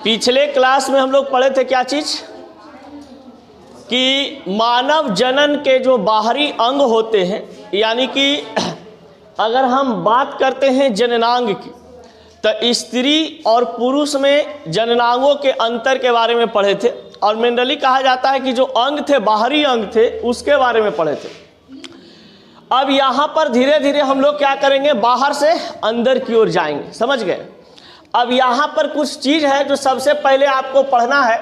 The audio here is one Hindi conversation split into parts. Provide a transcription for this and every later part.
पिछले क्लास में हम लोग पढ़े थे क्या चीज कि मानव जनन के जो बाहरी अंग होते हैं, यानी कि अगर हम बात करते हैं जननांग की, तो स्त्री और पुरुष में जननांगों के अंतर के बारे में पढ़े थे। और मेंडली कहा जाता है कि जो अंग थे, बाहरी अंग थे, उसके बारे में पढ़े थे। अब यहाँ पर धीरे धीरे हम लोग क्या करेंगे, बाहर से अंदर की ओर जाएंगे, समझ गए। अब यहाँ पर कुछ चीज़ है जो सबसे पहले आपको पढ़ना है।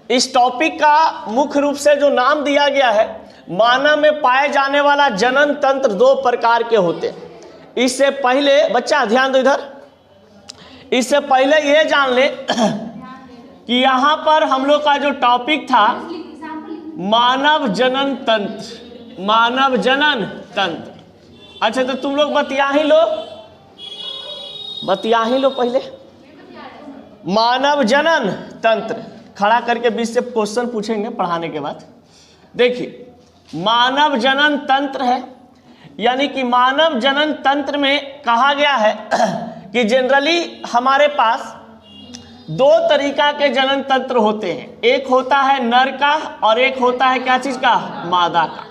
इस टॉपिक का मुख्य रूप से जो नाम दिया गया है, मानव में पाए जाने वाला जनन तंत्र दो प्रकार के होते हैं। इससे पहले बच्चा ध्यान दो इधर, इससे पहले ये जान ले कि यहाँ पर हम लोग का जो टॉपिक था मानव जनन तंत्र, मानव जनन तंत्र। अच्छा तो तुम लोग बतिया ही लो पहले मानव जनन तंत्र। खड़ा करके बीच से क्वेश्चन पूछेंगे पढ़ाने के बाद। देखिए मानव जनन तंत्र है, यानी कि मानव जनन तंत्र में कहा गया है कि जनरली हमारे पास दो तरीका के जनन तंत्र होते हैं। एक होता है नर का और एक होता है क्या चीज का, मादा का।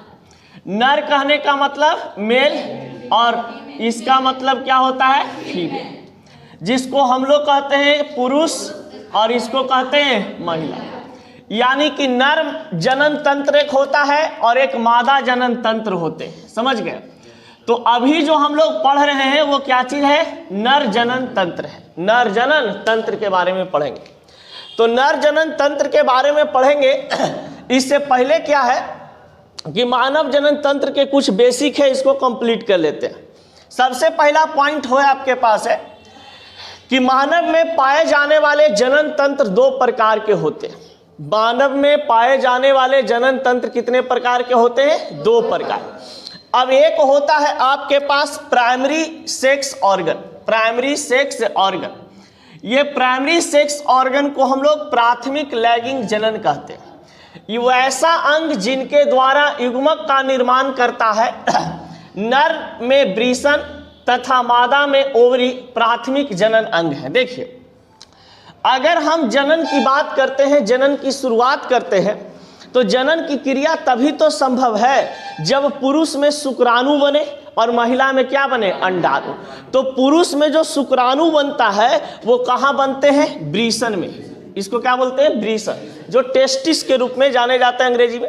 नर कहने का मतलब मेल और इसका मतलब क्या होता है, फीमेल, जिसको हम लोग कहते हैं पुरुष और इसको कहते हैं महिला। यानी कि नर जनन तंत्र एक होता है और एक मादा जनन तंत्र होते हैं, समझ गए। तो अभी जो हम लोग पढ़ रहे हैं वो क्या चीज है, नर जनन तंत्र है। नर जनन तंत्र के बारे में पढ़ेंगे। तो नर जनन तंत्र के बारे में पढ़ेंगे। इससे पहले क्या है कि मानव जनन तंत्र के कुछ बेसिक है, इसको कंप्लीट कर लेते हैं। सबसे पहला पॉइंट हो आपके पास है कि मानव में पाए जाने वाले जनन तंत्र दो प्रकार के होते हैं। मानव में पाए जाने वाले जनन तंत्र कितने प्रकार के होते हैं, दो प्रकार। अब एक होता है आपके पास primary sex organ. Primary sex organ, ये प्राइमरी सेक्स ऑर्गन को हम लोग प्राथमिक लैंगिक जनन कहते हैं। ये ऐसा अंग जिनके द्वारा युग्मक का निर्माण करता है। नर में वृषण तथा मादा में ओवरी प्राथमिक जनन अंग है। देखिए अगर हम जनन की बात करते हैं, जनन की शुरुआत करते हैं, तो जनन की क्रिया तभी तो संभव है जब पुरुष में शुक्राणु बने और महिला में क्या बने, अंडाणु। तो पुरुष में जो शुक्राणु बनता है वो कहाँ बनते हैं, वृषण में। इसको क्या बोलते हैं, वृषण, जो टेस्टिस के रूप में जाने जाते हैं अंग्रेजी में।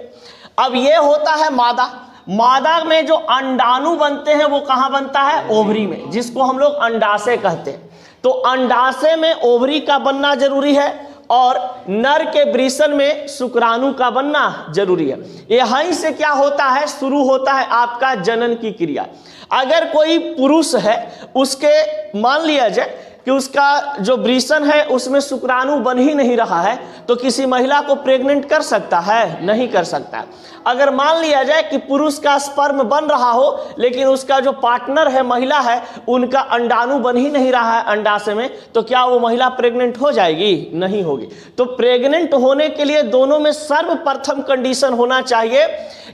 अब ये होता है मादा। मादा में जो अंडाणु बनते हैं वो कहाँ बनता है, ओवरी में, जिसको हम लोग अंडाशय कहते हैं। तो अंडाशय में ओवरी का बनना जरूरी है और नर के वृषण में शुक्राणु का बनना जरूरी है। यहीं से क्या होता है, शुरू होता है आपका जनन की क्रिया। अगर कोई पुरुष है, उसके मान लिया जाए कि उसका जो वृषण है उसमें शुक्राणु बन ही नहीं रहा है, तो किसी महिला को प्रेग्नेंट कर सकता है, नहीं कर सकता। अगर मान लिया जाए कि पुरुष का स्पर्म बन रहा हो लेकिन उसका जो पार्टनर है, महिला है, उनका अंडाणु बन ही नहीं रहा है अंडाशय में, तो क्या वो महिला प्रेग्नेंट हो जाएगी, नहीं होगी। तो प्रेग्नेंट होने के लिए दोनों में सर्वप्रथम कंडीशन होना चाहिए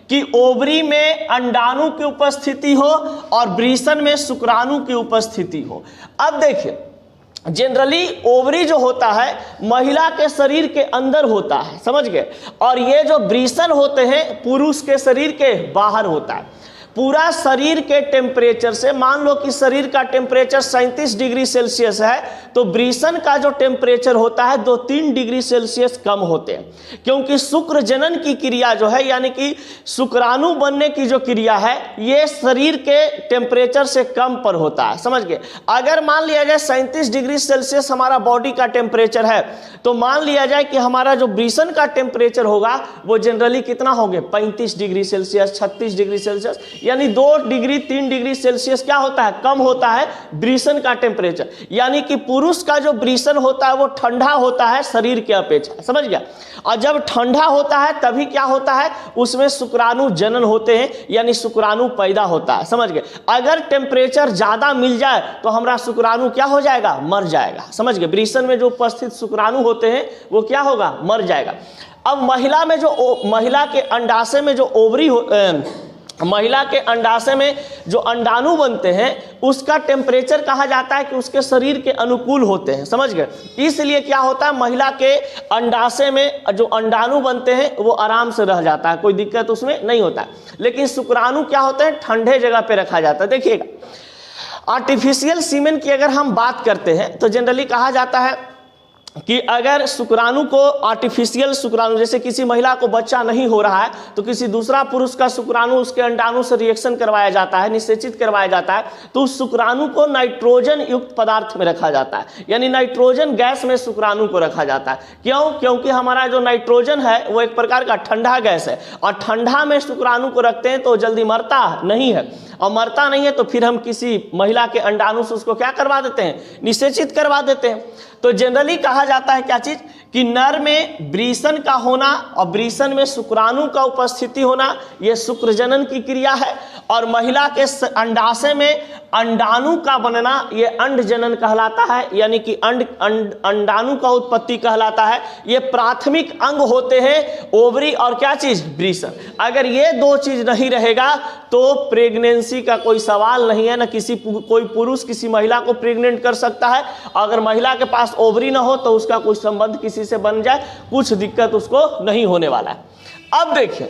कि ओवरी में अंडाणु की उपस्थिति हो और वृषण में शुक्राणु की उपस्थिति हो। अब देखिए जनरली ओवरी जो होता है महिला के शरीर के अंदर होता है, समझ गए, और ये जो वृषण होते हैं पुरुष के शरीर के बाहर होता है। पूरा शरीर के टेम्परेचर से, मान लो कि शरीर का टेम्परेचर 37 डिग्री सेल्सियस है, तो वृषण का जो टेम्परेचर होता है 2-3 डिग्री सेल्सियस कम होते हैं। क्योंकि शुक्र जनन की क्रिया जो है, यानी कि शुक्राणु बनने की जो क्रिया है, ये शरीर के टेम्परेचर से कम पर होता है, समझ गए। अगर मान लिया जाए 37 डिग्री सेल्सियस हमारा बॉडी का टेम्परेचर है, तो मान लिया जाए कि हमारा जो वृषण का टेम्परेचर होगा वो जनरली कितना होंगे, 35 डिग्री सेल्सियस, 36 डिग्री सेल्सियस, यानी 2 डिग्री 3 डिग्री सेल्सियस क्या होता है, कम होता है वृषण का टेम्परेचर। यानी कि पुरुष का जो वृषण होता है वो ठंडा होता है शरीर के अपेक्षा, समझ गया। और जब ठंडा होता है तभी क्या होता है, उसमें शुक्राणु जनन होते हैं, यानी शुक्राणु पैदा होता है, समझ गए। अगर टेम्परेचर ज्यादा मिल जाए तो हमारा शुक्राणु क्या हो जाएगा, मर जाएगा, समझ गए। वृषण में जो उपस्थित शुक्राणु होते हैं वो क्या होगा, मर जाएगा। अब महिला में जो महिला के अंडाशय में जो ओवरी महिला के अंडाशय में जो अंडाणु बनते हैं उसका टेम्परेचर कहा जाता है कि उसके शरीर के अनुकूल होते हैं, समझ गए। इसलिए क्या होता है, महिला के अंडाशय में जो अंडाणु बनते हैं वो आराम से रह जाता है, कोई दिक्कत उसमें नहीं होता है। लेकिन शुक्राणु क्या होते हैं, ठंडे जगह पे रखा जाता है। देखिएगा, आर्टिफिशियल सीमेन की अगर हम बात करते हैं तो जनरली कहा जाता है कि अगर शुक्राणु को, आर्टिफिशियल शुक्राणु, जैसे किसी महिला को बच्चा नहीं हो रहा है तो किसी दूसरा पुरुष का शुक्राणु उसके अंडाणु से रिएक्शन करवाया जाता है, निषेचित करवाया जाता है, तो उस शुक्राणु को नाइट्रोजन युक्त पदार्थ में रखा जाता है, यानी नाइट्रोजन गैस में शुक्राणु को रखा जाता है। क्यों? क्योंकि हमारा जो नाइट्रोजन है वो एक प्रकार का ठंडा गैस है, और ठंडा में शुक्राणु को रखते हैं तो जल्दी मरता नहीं है, और मरता नहीं है तो फिर हम किसी महिला के अंडाणु से उसको क्या करवा देते हैं, निषेचित करवा देते हैं। तो जनरली कहा जाता है क्या चीज, कि नर में वृषण का होना और वृषण में शुक्राणु का उपस्थिति होना ये शुक्रजनन की क्रिया है, और महिला के अंडाशय में अंडाणु का बनना ये अंडजनन कहलाता है, यानी कि अंडाणु का उत्पत्ति कहलाता है। ये प्राथमिक अंग होते हैं ओवरी और क्या चीज, वृषण। अगर ये दो चीज नहीं रहेगा तो प्रेगनेंसी का कोई सवाल नहीं है, ना कोई पुरुष किसी महिला को प्रेग्नेंट कर सकता है। अगर महिला के पास ओवरी ना हो तो उसका कोई संबंध किसी से बन जाए, कुछ दिक्कत उसको नहीं होने वाला है। अब देखिए,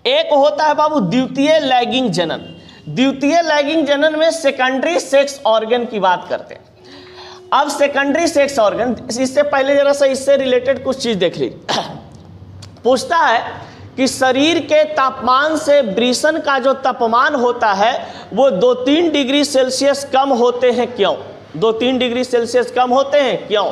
एक होता है बाबू द्वितीय लैगिंग जनन। द्वितीय लैगिंग जनन में सेकेंडरी सेक्स ऑर्गन की बात करते हैं। अब सेकेंडरी सेक्स ऑर्गन, इससे पहले जरा सा इससे रिलेटेड कुछ चीज देख ली। पूछता है कि शरीर के तापमान से वृषण का जो तापमान होता है वो 2-3 डिग्री सेल्सियस कम होते हैं, क्यों? 2-3 डिग्री सेल्सियस कम होते हैं, क्यों?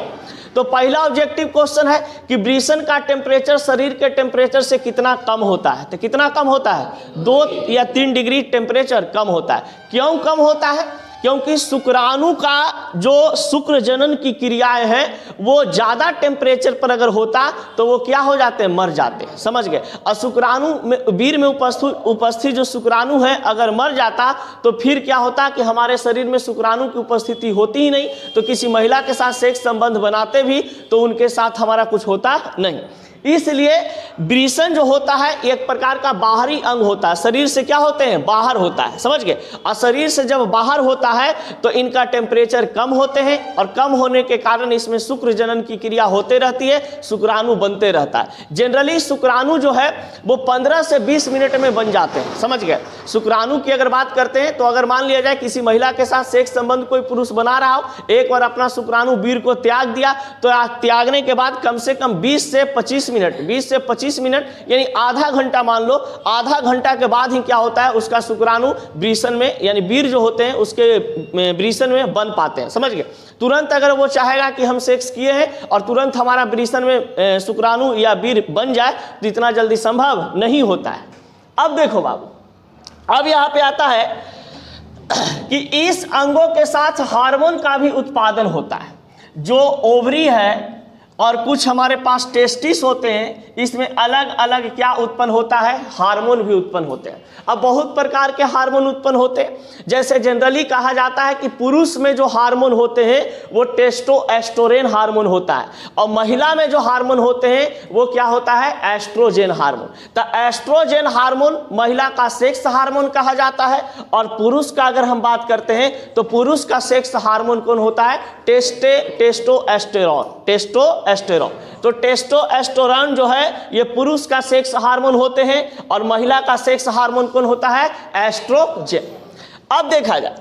तो पहला ऑब्जेक्टिव क्वेश्चन है कि वृषण का टेम्परेचर शरीर के टेम्परेचर से कितना कम होता है, तो कितना कम होता है, 2 या 3 डिग्री टेम्परेचर कम होता है। क्यों कम होता है? क्योंकि शुक्राणु का जो शुक्र जनन की क्रियाएं हैं वो ज्यादा टेम्परेचर पर अगर होता तो वो क्या हो जाते हैं, मर जाते हैं, समझ गए। और शुक्राणु में, वीर में उपस्थित जो शुक्राणु है अगर मर जाता तो फिर क्या होता कि हमारे शरीर में शुक्राणु की उपस्थिति होती ही नहीं, तो किसी महिला के साथ सेक्स संबंध बनाते भी तो उनके साथ हमारा कुछ होता नहीं। इसलिए वृषण जो होता है एक प्रकार का बाहरी अंग होता है, शरीर से क्या होते हैं, बाहर होता है, समझ गए। और शरीर से जब बाहर होता है तो इनका टेम्परेचर कम होते हैं, और कम होने के कारण इसमें शुक्र जनन की क्रिया होते रहती है, शुक्राणु बनते रहता है। जनरली शुक्राणु जो है वो 15 से 20 मिनट में बन जाते हैं, समझ गए। शुक्राणु की अगर बात करते हैं तो अगर मान लिया जाए किसी महिला के साथ सेक्स संबंध कोई पुरुष बना रहा हो, एक बार अपना शुक्राणु वीर को त्याग दिया तो त्यागने के बाद कम से कम 20 से 25 मिनट यानी आधा घंटा, मान लो आधा घंटा के बाद ही क्या होता है, उसका शुक्राणु वृषण में यानी वीर जो होते हैं उसके वृषण में बन पाते हैं, समझ गए। तुरंत अगर वो चाहेगा कि हम सेक्स किए हैं और तुरंत हमारा वृषण में शुक्राणु या वीर बन जाए तो इतना जल्दी संभव नहीं होता है। अब देखो बाबू, अब यहाँ पे आता है कि इस अंगों के साथ हार्मोन का भी उत्पादन होता है। जो ओवरी है और कुछ हमारे पास टेस्टिस होते हैं, इसमें अलग अलग क्या उत्पन्न होता है, हार्मोन भी उत्पन्न होते हैं। अब बहुत प्रकार के हार्मोन उत्पन्न होते हैं, जैसे जनरली कहा जाता है कि पुरुष में जो हार्मोन होते हैं वो टेस्टोस्टेरोन हार्मोन होता है, और महिला में जो हार्मोन होते हैं वो क्या होता है, एस्ट्रोजन हार्मोन। तो एस्ट्रोजन हार्मोन महिला का सेक्स हार्मोन कहा जाता है, और पुरुष का अगर हम बात करते हैं तो पुरुष का सेक्स हार्मोन कौन होता है, टेस्टोस्टेरोन। तो टेस्टोस्टेरोन जो है ये पुरुष का सेक्स हार्मोन होते हैं, और महिला का सेक्स हार्मोन कौन होता है, एस्ट्रोजन। अब देखा जाए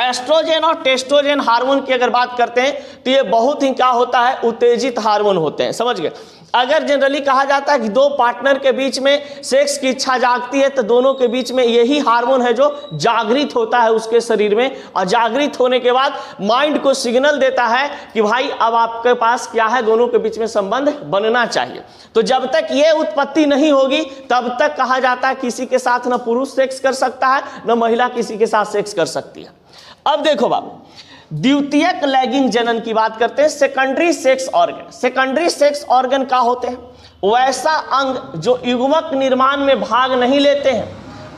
एस्ट्रोजन और टेस्टोजन हार्मोन की अगर बात करते हैं तो ये बहुत ही क्या होता है, उत्तेजित हार्मोन होते हैं, समझ गए। अगर जनरली कहा जाता है कि दो पार्टनर के बीच में सेक्स की इच्छा जागती है तो दोनों के बीच में यही हार्मोन है जो जागृत होता है उसके शरीर में, और जागृत होने के बाद माइंड को सिग्नल देता है कि भाई अब आपके पास क्या है, दोनों के बीच में संबंध बनना चाहिए। तो जब तक ये उत्पत्ति नहीं होगी तब तक कहा जाता है किसी के साथ न पुरुष सेक्स कर सकता है न महिला किसी के साथ सेक्स कर सकती है। अब देखो बाबू, द्वितीयक लैगिंग जनन की बात करते हैं, secondary sex organ. Secondary sex organ क्या होते हैं, वैसा अंग जो युग्मक निर्माण में भाग नहीं लेते हैं,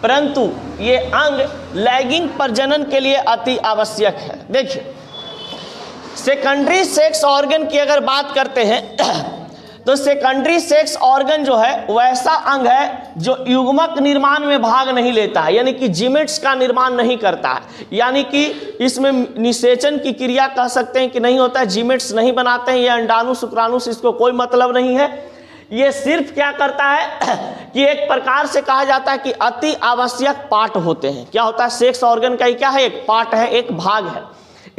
परंतु ये अंग लैगिंग प्रजनन के लिए अति आवश्यक है। देखिए सेकेंडरी सेक्स ऑर्गन की अगर बात करते हैं तो सेकेंडरी सेक्स ऑर्गन जो है वैसा अंग है जो युग्मक निर्माण में भाग नहीं लेता है, यानी कि जीमेट्स का निर्माण नहीं करता है, यानी कि इसमें निषेचन की क्रिया कह सकते हैं कि नहीं होता है, जीमेट्स नहीं बनाते हैं, ये अंडाणु शुक्राणु से इसको कोई मतलब नहीं है। ये सिर्फ क्या करता है कि एक प्रकार से कहा जाता है कि अति आवश्यक पार्ट होते हैं। क्या होता है? सेक्स ऑर्गन का ही क्या है? एक पार्ट है, एक भाग है।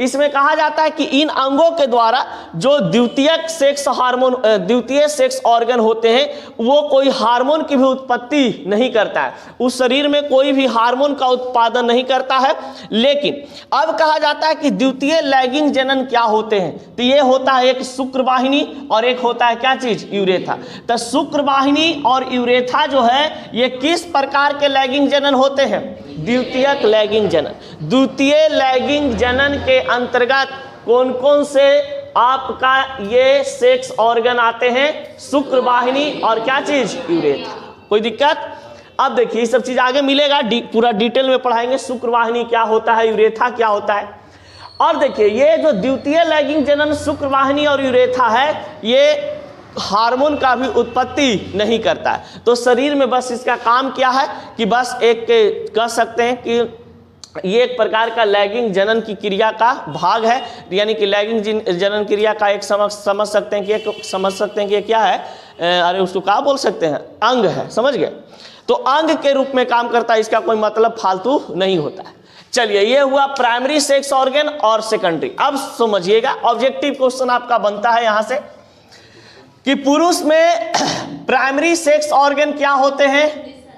इसमें कहा जाता है कि इन अंगों के द्वारा जो द्वितीयक सेक्स हार्मोन, द्वितीय सेक्स ऑर्गन होते हैं, वो कोई हार्मोन की भी उत्पत्ति नहीं करता है, उस शरीर में कोई भी हार्मोन का उत्पादन नहीं करता है। लेकिन अब कहा जाता है कि द्वितीय लैगिंग जनन क्या होते हैं, तो ये होता है एक शुक्रवाहिनी और एक होता है क्या चीज? यूरेथा। तो शुक्रवाहिनी और यूरेथा जो है ये किस प्रकार के लैगिंग जनन होते हैं? द्वितीयक लैगिंग जनन। द्वितीय लैगिंग जनन के अंतर्गत कौन कौन से आपका ये सेक्स ऑर्गन आते हैं? शुक्रवाहिनी और क्या चीज? यूरेथा। कोई दिक्कत? अब देखिए ये सब चीज आगे मिलेगा, पूरा डिटेल में पढ़ाएंगे। शुक्रवाहिनी क्या होता है, यूरेथा क्या होता है। और देखिए ये जो द्वितीय लैगिंग जनन शुक्रवाहिनी और यूरेथा है, ये हार्मोन का भी उत्पत्ति नहीं करता है। तो शरीर में बस इसका काम क्या है कि बस एक कह सकते हैं कि ये एक प्रकार का लैगिंग जनन की क्रिया का भाग है, यानी कि लैगिंग जनन क्रिया का एक समझ सकते हैं कि ये क्या है, अरे उसको क्या बोल सकते हैं? अंग है, समझ गए। तो अंग के रूप में काम करता है, इसका कोई मतलब फालतू नहीं होता है। चलिए ये हुआ प्राइमरी सेक्स ऑर्गन और सेकेंडरी। अब समझिएगा, ऑब्जेक्टिव क्वेश्चन आपका बनता है यहां से कि पुरुष में प्राइमरी सेक्स ऑर्गन क्या होते हैं?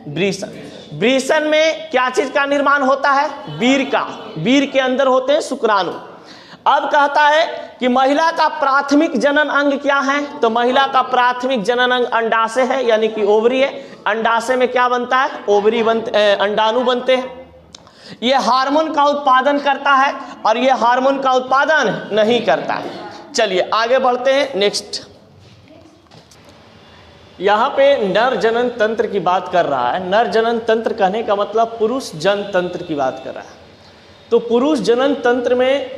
वृषण। वृषण में क्या चीज का निर्माण होता है? वीर का। वीर के अंदर होते हैं शुक्राणु। अब कहता है कि महिला का प्राथमिक जनन अंग क्या है? तो महिला का प्राथमिक जनन अंग अंडाशय है, यानी कि ओवरी है। अंडाशय में क्या बनता है? ओवरी अंडाणु बनते हैं। ये हार्मोन का उत्पादन करता है और ये हार्मोन का उत्पादन नहीं करता है। चलिए आगे बढ़ते हैं। नेक्स्ट यहाँ पे नर जनन तंत्र की बात कर रहा है। नर जनन तंत्र कहने का मतलब पुरुष जन तंत्र की बात कर रहा है। तो पुरुष जनन तंत्र में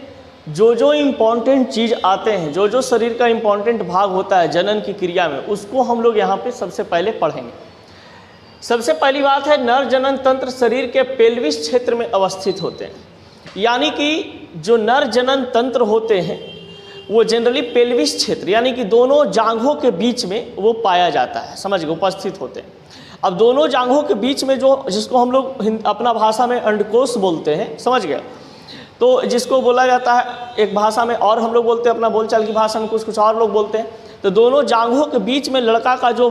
जो जो इम्पोर्टेंट चीज़ आते हैं, जो जो शरीर का इम्पोर्टेंट भाग होता है जनन की क्रिया में, उसको हम लोग यहाँ पे सबसे पहले पढ़ेंगे। सबसे पहली बात है, नर जनन तंत्र शरीर के पेल्विस क्षेत्र में अवस्थित होते हैं, यानी कि जो नर जनन तंत्र होते हैं वो जनरली पेल्विस क्षेत्र यानी कि दोनों जांघों के बीच में वो पाया जाता है, समझ गए, उपस्थित होते हैं। अब दोनों जांघों के बीच में जो, जिसको हम लोग अपना भाषा में अंडकोश बोलते हैं, समझ गए, तो जिसको बोला जाता है एक भाषा में और हम लोग बोलते हैं अपना बोलचाल की भाषा में कुछ और लोग बोलते हैं। तो दोनों जांघों के बीच में लड़का का जो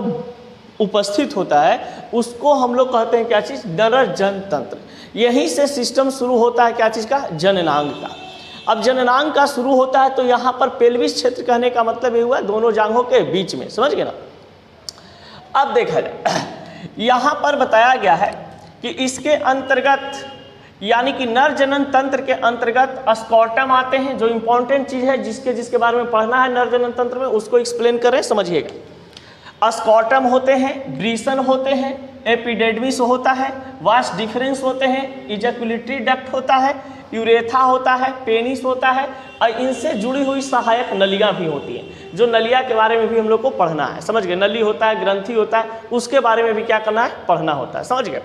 उपस्थित होता है उसको हम लोग कहते हैं क्या चीज़? नर जन तंत्र। यहीं से सिस्टम शुरू होता है क्या चीज़ का? जननांग का। अब जननांग का शुरू होता है तो यहाँ पर पेल्विस क्षेत्र कहने का मतलब ये हुआ दोनों जांघों के बीच में, समझ गए ना। अब देखा जाए यहाँ पर बताया गया है कि इसके अंतर्गत यानी कि नर जनन तंत्र के अंतर्गत स्कॉटम आते हैं। जो इंपॉर्टेंट चीज़ है जिसके बारे में पढ़ना है नर जनन तंत्र में, उसको एक्सप्लेन करें, समझिएगा। स्कॉटम होते हैं, वृषण होते हैं, एपिडेडमिस होता है, वास्ट डिफरेंस होते हैं, इजैकुलेटरी डक्ट होता है, यूरेथा होता है, पेनिस होता है, और इनसे जुड़ी हुई सहायक नलियाँ भी होती हैं। जो नलिया के बारे में भी हम लोग को पढ़ना है, समझ गए। नली होता है, ग्रंथि होता है, उसके बारे में भी क्या करना है? पढ़ना होता है, समझ गए।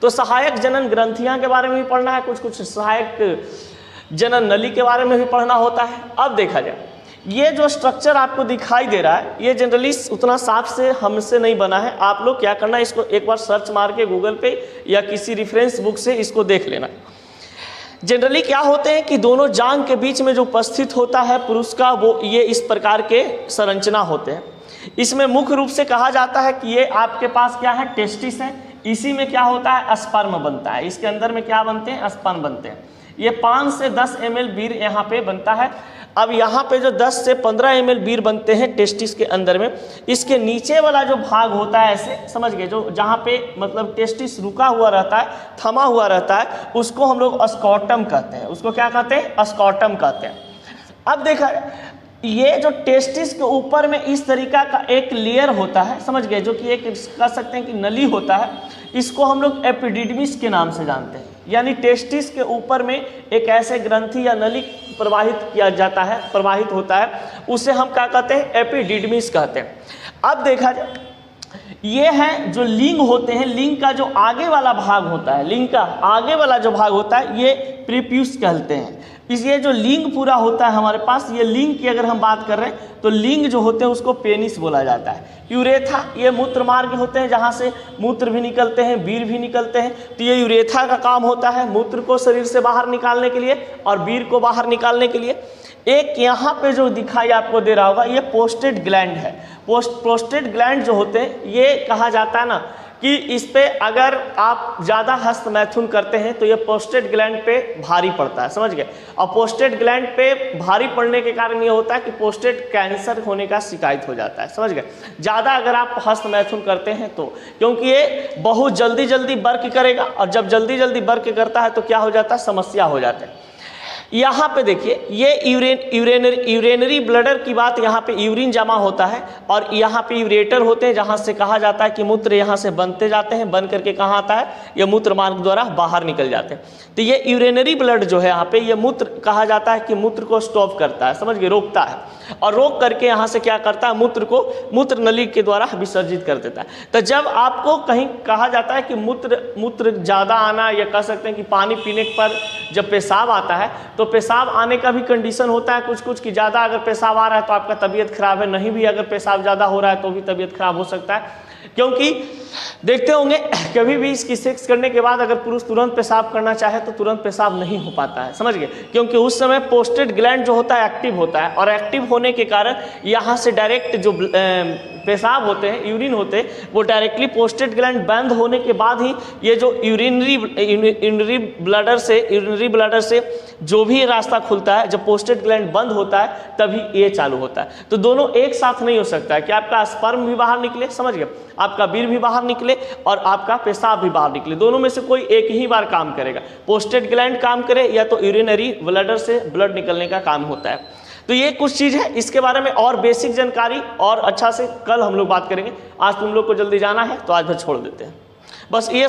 तो सहायक जनन ग्रंथियाँ के बारे में भी पढ़ना है, कुछ सहायक जनन नली के बारे में भी पढ़ना होता है। अब देखा जाए ये जो स्ट्रक्चर आपको दिखाई दे रहा है ये जनरली उतना साफ से हमसे नहीं बना है। आप लोग क्या करना है, इसको एक बार सर्च मार के गूगल पे या किसी रेफरेंस बुक से इसको देख लेना। जनरली क्या होते हैं कि दोनों जांघ के बीच में जो उपस्थित होता है पुरुष का, वो ये इस प्रकार के संरचना होते हैं। इसमें मुख्य रूप से कहा जाता है कि ये आपके पास क्या है? टेस्टिस है। इसी में क्या होता है? स्पर्म बनता है। इसके अंदर में क्या बनते हैं? स्पर्म बनते हैं। ये 5 से 10 ml वीर यहाँ पे बनता है। अब यहाँ पे जो 10 से 15 ml वीर बनते हैं टेस्टिस के अंदर में, इसके नीचे वाला जो भाग होता है ऐसे, समझ गए, जो जहाँ पे मतलब टेस्टिस रुका हुआ रहता है, थमा हुआ रहता है, उसको हम लोग स्कॉटम कहते हैं। उसको क्या कहते हैं? स्कॉटम कहते हैं। अब देखा ये जो टेस्टिस के ऊपर में इस तरीका का एक लेयर होता है, समझ गए, जो कि एक कह सकते हैं कि नली होता है, इसको हम लोग एपिडिडमिस के नाम से जानते हैं। यानी टेस्टिस के ऊपर में एक ऐसे ग्रंथि या नली प्रवाहित किया जाता है, प्रवाहित होता है, उसे हम क्या कहते हैं? एपिडिडमिस कहते हैं। अब देखा जाए, ये है जो लिंग होते हैं, लिंग का जो आगे वाला भाग होता है, लिंग का आगे वाला जो भाग होता है ये प्रीप्यूस कहते हैं। इसलिए जो लिंग पूरा होता है हमारे पास, ये लिंग की अगर हम बात कर रहे हैं तो लिंग जो होते हैं उसको पेनिस बोला जाता है। यूरेथा, ये मूत्र मार्ग होते हैं जहाँ से मूत्र भी निकलते हैं, वीर भी निकलते हैं। तो ये यूरेथा का काम होता है मूत्र को शरीर से बाहर निकालने के लिए और वीर को बाहर निकालने के लिए। एक यहाँ पे जो दिखाई आपको दे रहा होगा ये प्रोस्टेट ग्लैंड है। प्रोस्टेट ग्लैंड जो होते हैं ये कहा जाता है ना कि इस पे अगर आप ज़्यादा हस्त मैथुन करते हैं तो ये प्रोस्टेट ग्लैंड पे भारी पड़ता है, समझ गए। और प्रोस्टेट ग्लैंड पे भारी पड़ने के कारण ये होता है कि प्रोस्टेट कैंसर होने का शिकायत हो जाता है, समझ गए। ज़्यादा अगर आप हस्त मैथुन करते हैं तो, क्योंकि ये बहुत जल्दी जल्दी वर्क करेगा और जब जल्दी जल्दी वर्क करता है तो क्या हो जाता है, समस्या हो जाता है। यहाँ पे देखिए ये यूरेनरी ब्लडर की बात, यहाँ पे यूरिन जमा होता है और यहाँ पे यूरेटर होते हैं जहाँ से कहा जाता है कि मूत्र यहाँ से बनते जाते हैं, बन करके कहाँ आता है, ये मूत्र मार्ग द्वारा बाहर निकल जाते हैं। तो ये यूरेनरी ब्लड जो है यहाँ पे, ये मूत्र कहा जाता है कि मूत्र को स्टॉप करता है, समझ गए, रोकता है और रोक करके यहाँ से क्या करता है, मूत्र को मूत्र नली के द्वारा विसर्जित कर देता है। तो जब आपको कहीं कहा जाता है कि मूत्र ज़्यादा आना, या कह सकते हैं कि पानी पीने पर जब पेशाब आता है तो पेशाब आने का भी कंडीशन होता है कुछ कुछ, कि ज़्यादा अगर पेशाब आ रहा है तो आपका तबीयत खराब है, नहीं भी अगर पेशाब ज़्यादा हो रहा है तो भी तबीयत खराब हो सकता है। क्योंकि देखते होंगे कभी भी इसकी सेक्स करने के बाद अगर पुरुष तुरंत पेशाब करना चाहे तो तुरंत पेशाब नहीं हो पाता है, समझ गए, क्योंकि उस समय प्रोस्टेट ग्लैंड जो होता है एक्टिव होता है और एक्टिव होने के कारण यहाँ से डायरेक्ट जो पेशाब होते हैं, यूरिन होते हैं, वो डायरेक्टली प्रोस्टेट ग्लैंड बंद होने के बाद ही ये जो यूरिनरी ब्लडर से जो भी रास्ता खुलता है, जब प्रोस्टेट ग्लैंड बंद होता है तभी ये चालू होता है। तो दोनों एक साथ नहीं हो सकता है कि आपका स्पर्म भी बाहर निकले, समझ गए, आपका वीर भी बाहर निकले और आपका पेशाब भी बाहर निकले, दोनों में से कोई एक ही बार काम करेगा। प्रोस्टेट ग्लैंड काम करे या तो यूरिनरी ब्लडर से ब्लड निकलने का काम होता है। तो ये कुछ चीज़ है, इसके बारे में और बेसिक जानकारी और अच्छा से कल हम लोग बात करेंगे। आज तुम लोग को जल्दी जाना है तो आज भर छोड़ देते हैं, बस ये